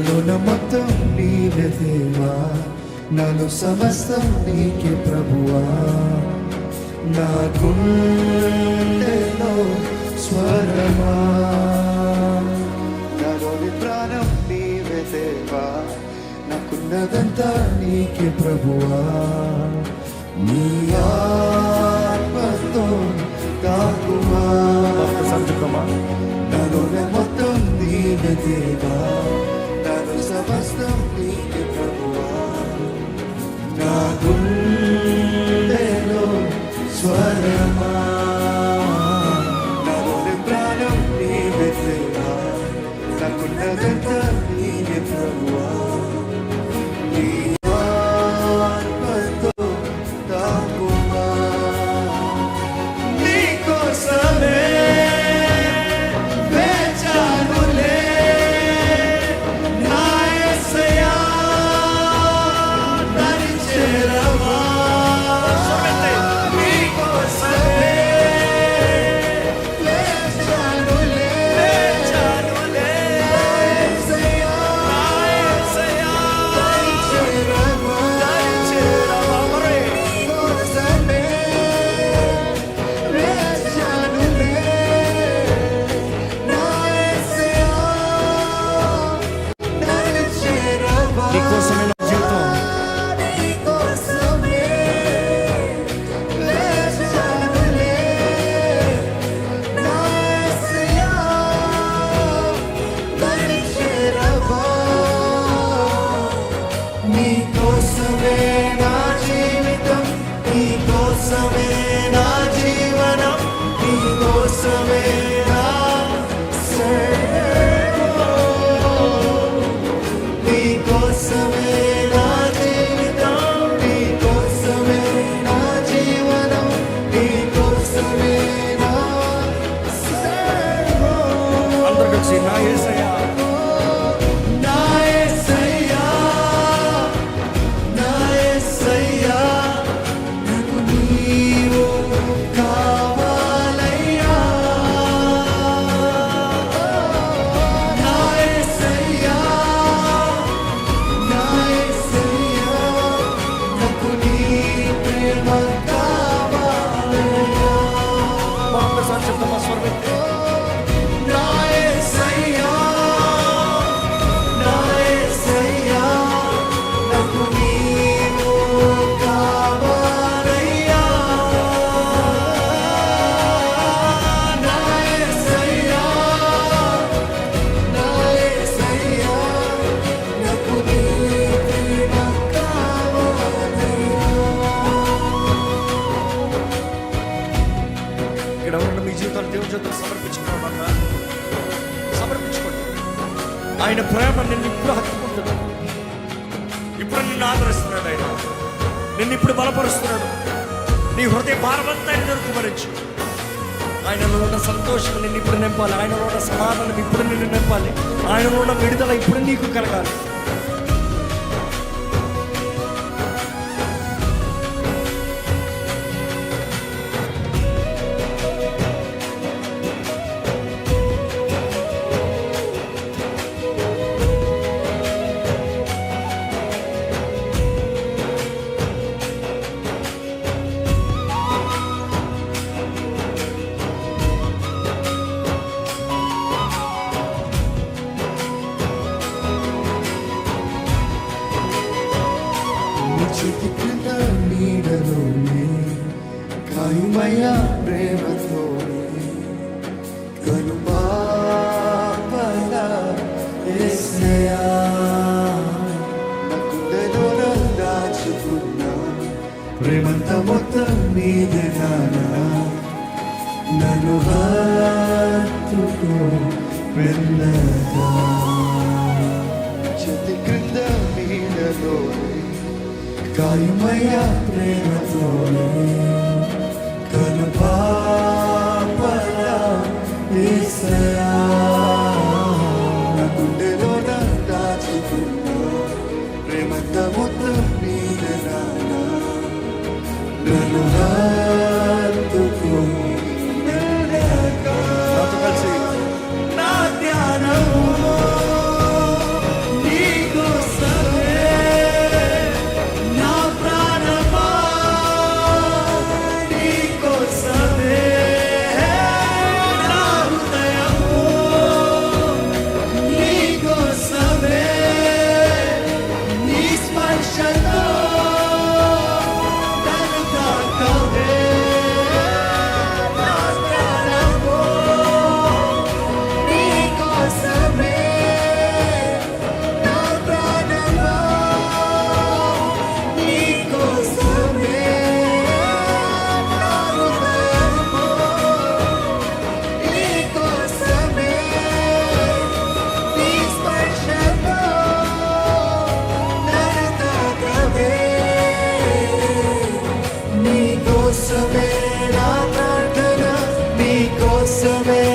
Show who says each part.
Speaker 1: నాలోన మొత్తం నీవే దేవా, నాలో సమస్తం నీకే ప్రభువా. నా గుండెలో స్వరమా, నాలోని ప్రాణం నీవే దేవా, నాకున్నదంతా నీకే ప్రభువా. నీ ఆత్మతో తాకుమా, నాలోని మొత్తం నీవే దేవా, నాలో సమస్తం నీకే ప్రభువా. నా గుండెలో స్వరమా, నాలోని ప్రాణం నీవే దేవా, నాకున్నదంతా నీవే ప్రభువా. నీ ఆత్మతో తాకుమా, నీకోసమే వేచానులే నా యేసయ్యా, దరి చేరవా. నీకోసమే వేచానులే నా యేసయ్యా, దరి చేరవా. నీకోసమే వేచానులే నా యేసయ్యా, దరి చేరవా.
Speaker 2: నీకోసమే నా జీవితం,
Speaker 1: నీకోసమే వేచానులే నా యేసయ్యా, దరి చేరవా. నీకోసమే నా జీవితం, నీకోసమే నా జీవనం, నీకోసమే నా సర్వం. నీకోసమే నా జీవితం, నీకోసమే నా జీవనం, నీకోసమే నా సర్వం.
Speaker 2: అందరూ కలిసి నా యేసయ్యా,
Speaker 1: నా యేసయ్యా, నా యేసయ్యా, నాకు నీవు కావాలయ్యా. నా యేసయ్యా, నా యేసయ్యా, నాకు నీ ప్రేమ కావాలయ్యా.
Speaker 2: ఒక్కసారి చెప్తామా స్వరం ఎత్తి.
Speaker 1: నా యేసయ్యా, నా యేసయ్యా, నాకు నీవు కావాలయ్యా. నా యేసయ్యా, నా యేసయ్యా, నాకు నీ ప్రేమ కావాలయ్యా.
Speaker 2: ఇక్కడ ఉన్న మీ జీవితాలు దేవుని చేతులకు సమర్పించుకోవాలన్నా సమర్పించుకోండి. ఆయన ప్రేమ నిన్ను ఇప్పుడు హత్తుకుంటున్నాడు, ఇప్పుడు నిన్ను ఆదరిస్తున్నాడు, ఆయన నిన్ను ఇప్పుడు బలపరుస్తున్నాడు. నీ హృదయ భారమంతా ఆయన దొరుకుమరించు. ఆయనలో ఉన్న సంతోషం నిన్ను ఇప్పుడు నింపాలి, ఆయనలో ఉన్న సమాధానం ఇప్పుడు నిన్ను నింపాలి, ఆయనలో ఉన్న విడుదల ఇప్పుడు నీకు కలగాలి.
Speaker 1: నీ చేతి క్రింద నీడలోనే కాయుమయ్యా ప్రేమతోనే, కనుపాపల యేసయ్యా, నా గుండెలోన దాచుకున్న ప్రేమంతా మొత్తం నీదే నాన్నా. నన్ను హత్తుకో మెల్లగా, చేతి క్రింద నీడలోనే కాయుమయ్యా ప్రేమతోనే, కనుపాపల యేసయ్యా, నా గుండెలోన దాచుకున్న ప్రేమంతా మొత్తం నీదే నాన్నా. నన్ను హత్తుకో మెల్లగా.
Speaker 2: నాతో కలిసి
Speaker 1: నా ధ్యానము నీ కోసమే